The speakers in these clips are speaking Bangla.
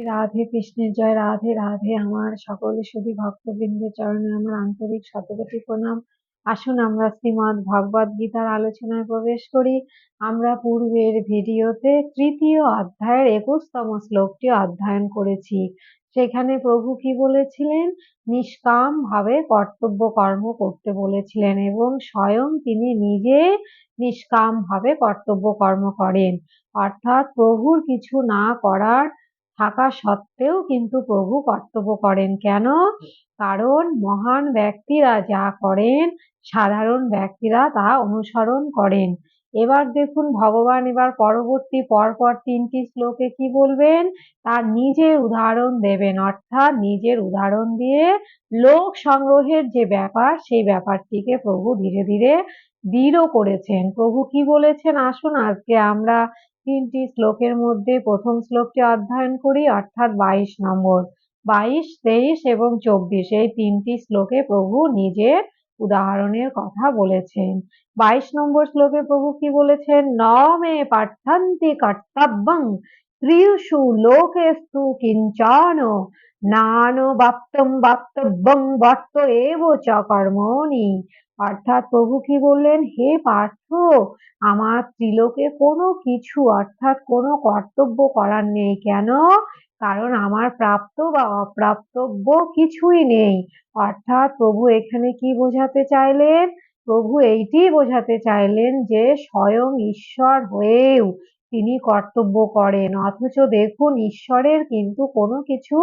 রাধে কৃষ্ণের জয়। রাধে রাধে। আমার সকল সুধী ভক্তবৃন্দের চরণে আমার আন্তরিক শতকোটি প্রণাম। আসুন আমরা শ্রীমদ্ ভগবদ গীতার আলোচনায় প্রবেশ করি। আমরা পূর্বের ভিডিওতে তৃতীয় অধ্যায়ের 21তম শ্লোকটি অধ্যয়ন করেছি। সেখানে প্রভু কি বলেছিলেন? নিষ্কাম ভাবে কর্তব্য কর্ম করতে বলেছিলেন এবং স্বয়ং তিনি নিজে নিষ্কাম ভাবে কর্তব্য কর্ম করেন। অর্থাৎ প্রভুর কিছু না করার থাকা সত্ত্বেও কিন্তু প্রভু কর্তব্য করেন। কেন? কারণ মহান ব্যক্তিরা যা করেন সাধারণ ব্যক্তিরা তা অনুসরণ করেন। এবার দেখুন ভগবান এবার পরবর্তী পরপর 3টি শ্লোকে কি বলবেন? তার নিজের উদাহরণ দেবেন, অর্থাৎ নিজের উদাহরণ দিয়ে লোক সংগ্রহের যে ব্যাপার সেই ব্যাপারটিকে প্রভু ধীরে ধীরে দৃঢ় করেছেন। প্রভু কি বলেছেন? আসুন আজকে আমরা 3টি শ্লোকের মধ্যে প্রথম শ্লোকটি অধ্যয়ন করি, অর্থাৎ 22 নম্বর। 22, 23 এবং 24 এই 3টি শ্লোকে প্রভু নিজের উদাহরণের কথা বলেছেন। 22 নম্বর শ্লোকে প্রভু কি বলেছেন? ন মে পার্থন্তি কর্তব্যং ত্রিষু লোকেস্তু কিঞ্চন নানবাপ্তং বক্তব্যং বর্ত এব চ কর্মণি। অর্থাৎ প্রভু কি বললেন? হে পার্থ, আমার ত্রিলোকে কোনো কিছু অর্থাৎ কোনো কর্তব্য করার নেই। কেন? কারণ আমার প্রাপ্ত বা অপ্রাপ্তব্য কিছুই নেই। অর্থাৎ প্রভু এখানে কি বোঝাতে চাইলেন? প্রভু এইটি বোঝাতে চাইলেন যে স্বয়ং ঈশ্বর হয়েও তিনি কর্তব্য করেন, অথচ দেখুন ঈশ্বরের কিন্তু কোনো কিছু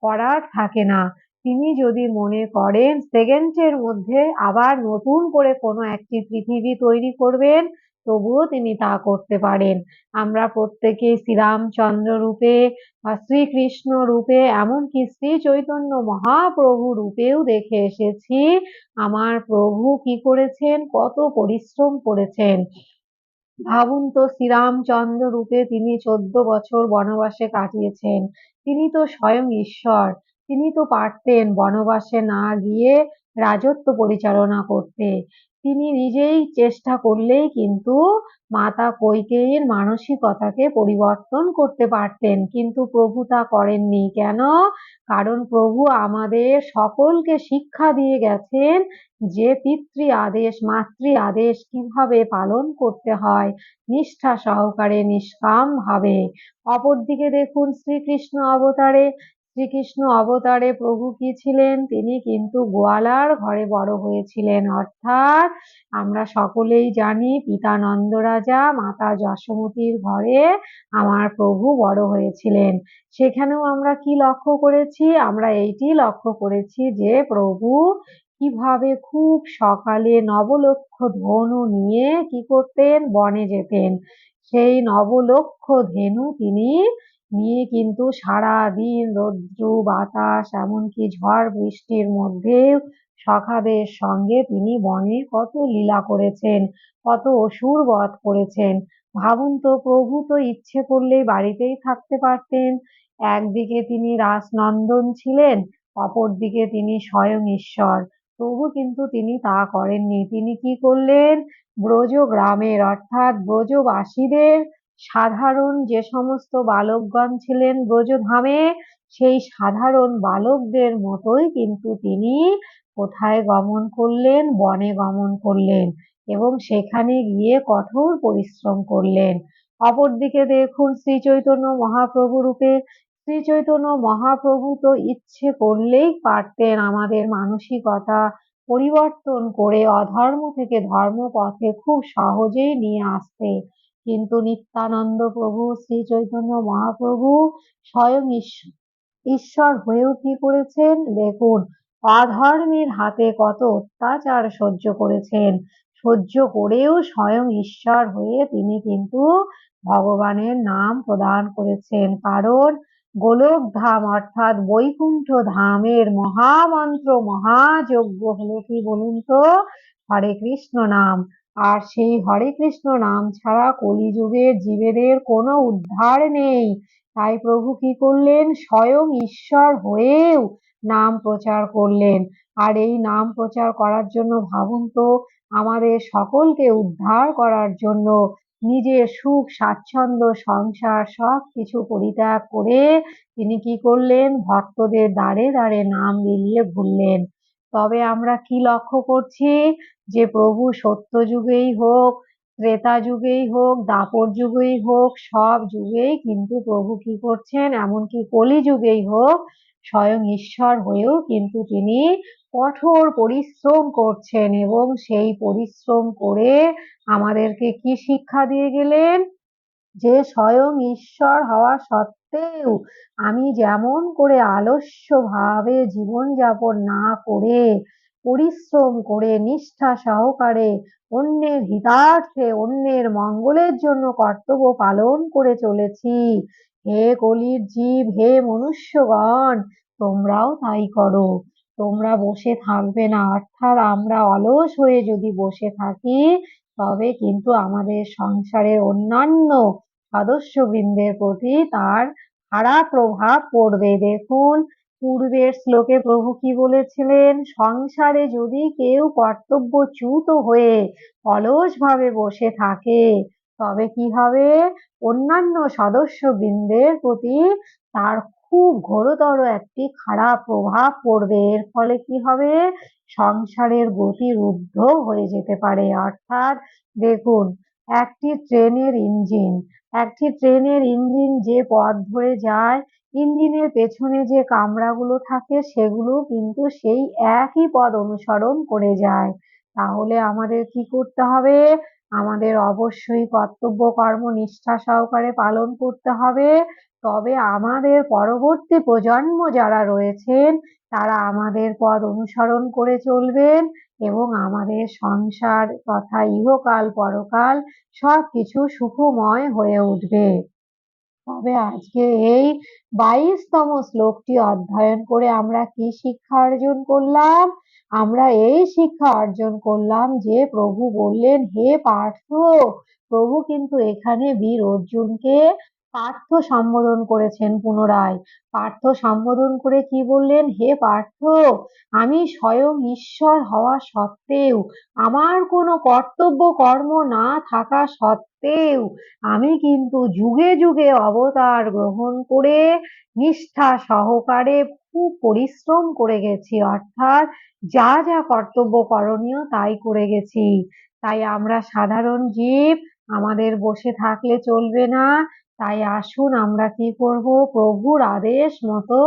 করার থাকে না। তিনি যদি মনে করেন সেকেন্ডের মধ্যে আবার নতুন করে কোনো একটি পৃথিবী তৈরি করবেন, তবুও তিনি তা করতে পারেন। আমরা প্রত্যেকে শ্রীরামচন্দ্র রূপে বা শ্রীকৃষ্ণ রূপে এমনকি শ্রী চৈতন্য মহাপ্রভু রূপেও দেখে এসেছি আমার প্রভু কি করেছেন, কত পরিশ্রম করেছেন। ভাবুন তো, শ্রীরামচন্দ্র রূপে তিনি 14 বছর বনবাসে কাটিয়েছেন। তিনি তো স্বয়ং ঈশ্বর। তিনি তো পারতেন বনবাসে না গিয়ে রাজত্ব পরিচালনা করতে। তিনি নিজেই চেষ্টা করলেই কিন্তু মাতা কৈকেয়ীর মানসিকতাকে পরিবর্তন করতে পারতেন, কিন্তু প্রভু তা করেননি। কেন? কারণ প্রভু আমাদের সকলকে শিক্ষা দিয়ে গেছেন যে পিতৃ আদেশ মাতৃ আদেশ কিভাবে পালন করতে হয় নিষ্ঠা সহকারে নিষ্কাম ভাবে। অপরদিকে দেখুন শ্রীকৃষ্ণ অবতারে প্রভু কি ছিলেন? তিনি কিন্তু গোয়ালার ঘরে বড় হয়েছিলেন। অর্থাৎ আমরা সকলেই জানি পিতা নন্দ রাজা মাতা যশোমতীর ঘরে আমার প্রভু বড় হয়েছিলেন। সেখানেও আমরা কি লক্ষ্য করেছি? আমরা এইটি লক্ষ্য করেছি যে প্রভু কিভাবে খুব সকালে নবলক্ষ ধনু নিয়ে কি করতেন? বনে যেতেন। সেই নবলক্ষ ধেনু তিনি নিয়ে কিন্তু সারাদিন রৌদ্র বাতাস এমনকি ঝড় বৃষ্টির মধ্যেও সখাদের সঙ্গে তিনি বনে কত লীলা করেছেন, কত অসুর বধ করেছেন। ভাবুন তো, প্রভু তো ইচ্ছে করলেই বাড়িতেই থাকতে পারতেন। একদিকে তিনি রাসনন্দন ছিলেন, অপরদিকে তিনি স্বয়ং ঈশ্বর। তবু কিন্তু তিনি তা করেননি। তিনি কি করলেন? ব্রজ গ্রামের অর্থাৎ ব্রজবাসীদের সাধারণ যে সমস্ত বালকগণ ছিলেন ব্রজধামে, সেই সাধারণ বালকদের মতোই কিন্তু তিনি কোথায় গমন করলেন? বনে গমন করলেন এবং সেখানে গিয়ে কঠোর পরিশ্রম করলেন। অপরদিকে দেখুন শ্রী চৈতন্য মহাপ্রভু রূপে শ্রী চৈতন্য মহাপ্রভু তো ইচ্ছে করলেই পারতেন আমাদের মানসিকতা পরিবর্তন করে অধর্ম থেকে ধর্ম পথে খুব সহজেই নিয়ে আসতে, কিন্তু নিত্যানন্দ প্রভু শ্রী চৈতন্য মহাপ্রভু স্বয়ং ঈশ্বর হয়েও কি করেছেন? দেখুন, অধর্মের হাতে কত অত্যাচার সহ্য করেছেন। সহ্য করেও স্বয়ং ঈশ্বর হয়ে তিনি কিন্তু ভগবানের নাম প্রদান করেছেন। কারণ গোলক ধাম অর্থাৎ বৈকুণ্ঠ ধামের মহামন্ত্র মহাযজ্ঞ হলো কি বলুন তো? হরে কৃষ্ণ নাম। আর সেই হরে কৃষ্ণ নাম ছাড়া কলিযুগের জীবেদের কোনো উদ্ধার নেই। তাই প্রভু কি করলেন? স্বয়ং ঈশ্বর হয়েও নাম প্রচার করলেন। আর এই নাম প্রচার করার জন্য ভাবুন তো, আমাদের সকলকে উদ্ধার করার জন্য নিজের সুখ স্বাচ্ছন্দ্য সংসার সবকিছু পরিত্যাগ করে তিনি কি করলেন, ভক্তদের দ্বারে দ্বারে নাম বিলিয়ে ঘুরলেন। তবে আমরা কি লক্ষ্য করছি, যে প্রভু সত্য যুগেই হোক, ত্রেতা যুগেই হোক, দাপর যুগেই হোক, সব যুগেই কিন্তু প্রভু কি করছেন, এমনকি কলি যুগেই হোক, স্বয়ং ঈশ্বর হয়েও কিন্তু তিনি কঠোর পরিশ্রম করছেন, এবং সেই পরিশ্রম করে আমাদেরকে কি শিক্ষা দিয়ে গেলেন, যে স্বয়ং ঈশ্বর হওয়া সত্ত্বেও আমি যেমন করে আলস্য ভাবে জীবনযাপন না করে পরিশ্রম করে নিষ্ঠা সহকারে অন্যের হিতার্থে অন্যের মঙ্গলের জন্য কর্তব্য পালন করে চলেছি, হে কলির জীব, হে মনুষ্যগণ, তোমরাও তাই করো। তোমরা বসে থাকবে না, অর্থাৎ আমরা অলস হয়ে যদি বসে থাকি তবে কিন্তু আমাদের সংসারের অন্যান্য সদস্যবৃন্দের প্রতি তার খারাপ প্রভাব পড়বে। দেখুন, পূর্বের শ্লোকে প্রভু কি বলেছিলেন, সংসারে যদি কেউ কর্তব্যচ্যুত হয়ে অলসভাবে বসে থাকে তবে কি হবে, অন্যান্য সদস্যবৃন্দের প্রতি তার খুব ঘোরতর একটি খারাপ প্রভাব পড়বে। এর ফলে কি হবে, সংসারের গতি রুদ্ধ হয়ে যেতে পারে। অর্থাৎ দেখুন, একটি ট্রেনের ইঞ্জিন যে পথ ধরে যায়, ইঞ্জিনের পেছনে যে কামরাগুলো থাকে সেগুলো কিন্তু সেই একই পথ অনুসরণ করে যায়। তাহলে আমাদের কি করতে হবে, আমাদের অবশ্যই কর্তব্য কর্ম নিষ্ঠা সহকারে পালন করতে হবে। তবে আমাদের পরবর্তী প্রজন্ম যারা রয়েছেন তারা আমাদের পথ অনুসরণ করে চলবেন, এবং আমাদের সংসার তথা ইহকাল পরকাল সবকিছু সুখময় হয়ে উঠবে। তবে আজকে এই 22তম শ্লোকটি অধ্যয়ন করে আমরা কি শিক্ষা অর্জন করলাম, আমরা এই শিক্ষা অর্জন করলাম যে প্রভু বললেন, হে পার্থ, প্রভু কিন্তু এখানে বীর অর্জুনকে পার্থ সম্বোধন করেছেন পুনরায়। পার্থ সম্বোধন করে কি বললেন, হে পার্থ, আমি স্বয়ং ঈশ্বর হওয়া সত্ত্বেও, আমার কোনো কর্তব্য কর্ম না থাকা সত্ত্বেও আমি কিন্তু যুগে যুগে অবতার গ্রহণ করে নিষ্ঠা সহকারে খুব পরিশ্রম করে গেছি, অর্থাৎ যা যা কর্তব্য করণীয় তাই করে গেছি। তাই আমরা সাধারণ জীব, আমাদের বসে থাকলে চলবে না। তাই আসুন আমরা কি করব, প্রভুর আদেশ মতো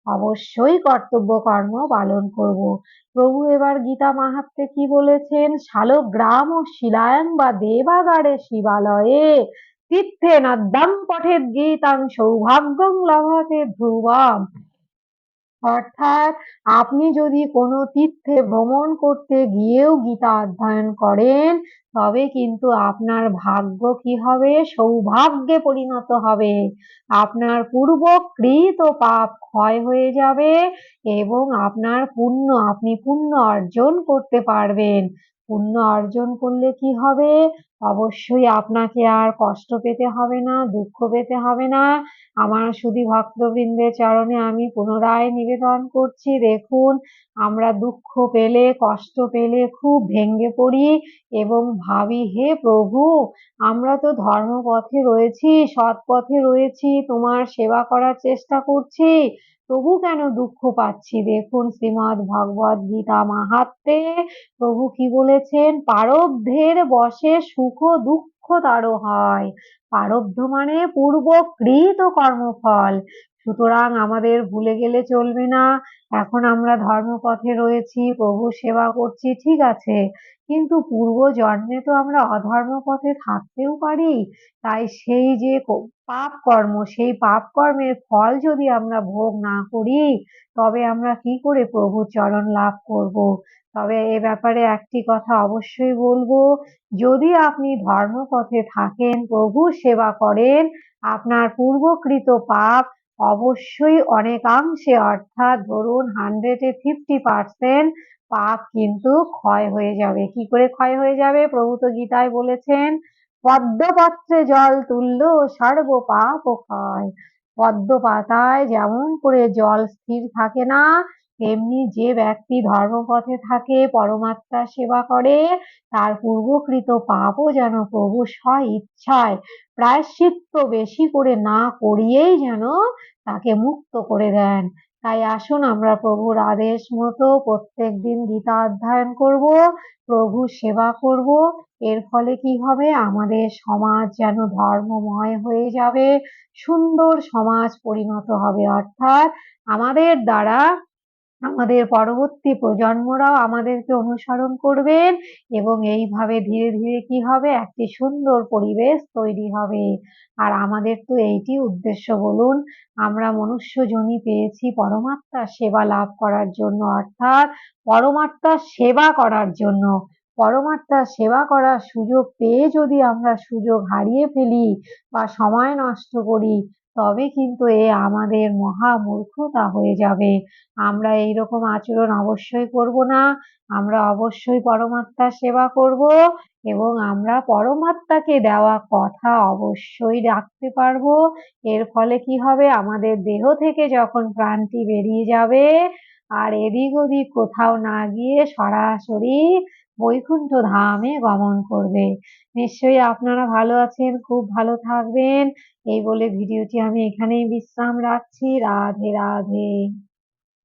অবশ্যই কর্তব্য কর্ম পালন করব। প্রভু এবার গীতা মাহাত্ম্যে কি বলেছেন, শালগ্রাম ও শিলায়ং বা দেবাগারে শিবালয়ে তীর্থে নদ্যং পঠেদ গীতাং সৌভাগ্যং লভতে ধ্রুবম। অর্থাৎ আপনি যদি কোনো তীর্থে ভ্রমণ করতে গিয়েও গীতা অধ্যয়ন করেন তবে কিন্তু আপনার ভাগ্য কি হবে, সৌভাগ্যে পরিণত হবে। আপনার পূর্বকৃত পাপ ক্ষয় হয়ে যাবে এবং আপনি পুণ্য অর্জন করতে পারবেন। পুণ্য অর্জন করলে কি হবে, অবশ্যই আপনাকে আর কষ্ট পেতে হবে না, দুঃখ পেতে হবে না। আমার শুধু ভক্তবৃন্দের চরণে আমি পুনরায় নিবেদন করছি, দেখুন, আমরা দুঃখ পেলে কষ্ট পেলে খুব ভেঙে পড়ি এবং ভাবি, হে প্রভু, আমরা তো ধর্মপথে রয়েছি, সৎ পথে রয়েছি, তোমার সেবা করার চেষ্টা করছি, তবু কেন দুঃখ পাচ্ছি। দেখুন, শ্রীমদ্ ভগবদ গীতা মাহাত্ম্যে প্রভু কি বলেছেন, প্রারব্ধের বশে সুখ দুঃখ তারও হয়। প্রারব্ধ মানে পূর্বকৃত কর্মফল। সুতরাং আমাদের ভুলে গেলে চলবে না। এখন আমরা ধর্মপথে রয়েছি, প্রভুর সেবা করছি, ঠিক আছে, কিন্তু পূর্ব জন্মে তো আমরা অধর্ম পথে থাকতেও পারি। তাই সেই যে পাপ কর্ম, সেই পাপ কর্মের ফল যদি আমরা ভোগ না করি তবে আমরা কি করে প্রভুর চরণ লাভ করব। তবে এ ব্যাপারে একটি কথা অবশ্যই বলবো, যদি আপনি ধর্মপথে থাকেন, প্রভুর সেবা করেন, আপনার পূর্বকৃত পাপ অবশ্যই অনেকাংশে, অর্থাৎ ধরুন 100-50% পাপ কিন্তু ক্ষয় হয়ে যাবে। কি করে ক্ষয় হয়ে যাবে, প্রভু তো গীতায় বলেছেন, পদ্মপত্রে জল তুল্য সর্ব পাপ ক্ষয়। পদ্ম পাতায় যেমন করে জল স্থির থাকে না, তেমনি যে ব্যক্তি ধর্মপথে থাকে, পরমাত্মার সেবা করে, তার পূর্বকৃত পাপও যেন প্রভু স্ব-ইচ্ছায় প্রায়শ্চিত্ত বেশি করে না করিয়েই যেন তাকে মুক্ত করে দেন। তাই আসুন আমরা প্রভুর আদেশ মতো প্রত্যেকদিন গীতা অধ্যয়ন করব, প্রভুর সেবা করব। এর ফলে কি হবে? আমাদের সমাজ যেন ধর্মময় হয়ে যাবে, সুন্দর সমাজ পরিণত হবে। অর্থাৎ আমাদের দ্বারা আমাদের পরবর্তী প্রজন্মরাও আমাদেরকে অনুসরণ করবেন এবং এইভাবে ধীরে ধীরে কি হবে? একটি সুন্দর পরিবেশ তৈরি হবে। আর আমাদের তো এইটি উদ্দেশ্য বলুন, আমরা মনুষ্যজনি পেয়েছি পরমাত্মার সেবা লাভ করার জন্য, অর্থাৎ পরমাত্মার সেবা করার জন্য। পরমাত্মার সেবা করার সুযোগ পেয়ে যদি আমরা সুযোগ হারিয়ে ফেলি বা সময় নষ্ট করি, তবে কিন্তু আমাদের মহা মূর্খতা হয়ে যাবে। আমরা এইরকম আচরণ অবশ্যই করব না। আমরা অবশ্যই পরমাত্মার সেবা করব এবং আমরা পরমাত্মাকে দেওয়া কথা অবশ্যই রাখতে পারবো। এর ফলে কি হবে? আমাদের দেহ থেকে যখন প্রাণটি বেরিয়ে যাবে, আর এদিক ওদিক কোথাও না গিয়ে সরাসরি বৈকুণ্ঠ ধামে গমন করবে। নিশ্চয়ই আপনারা ভালো আছেন, খুব ভালো থাকবেন। এই বলে ভিডিওটি আমি এখানেই বিশ্রাম রাখছি। রাধে রাধে।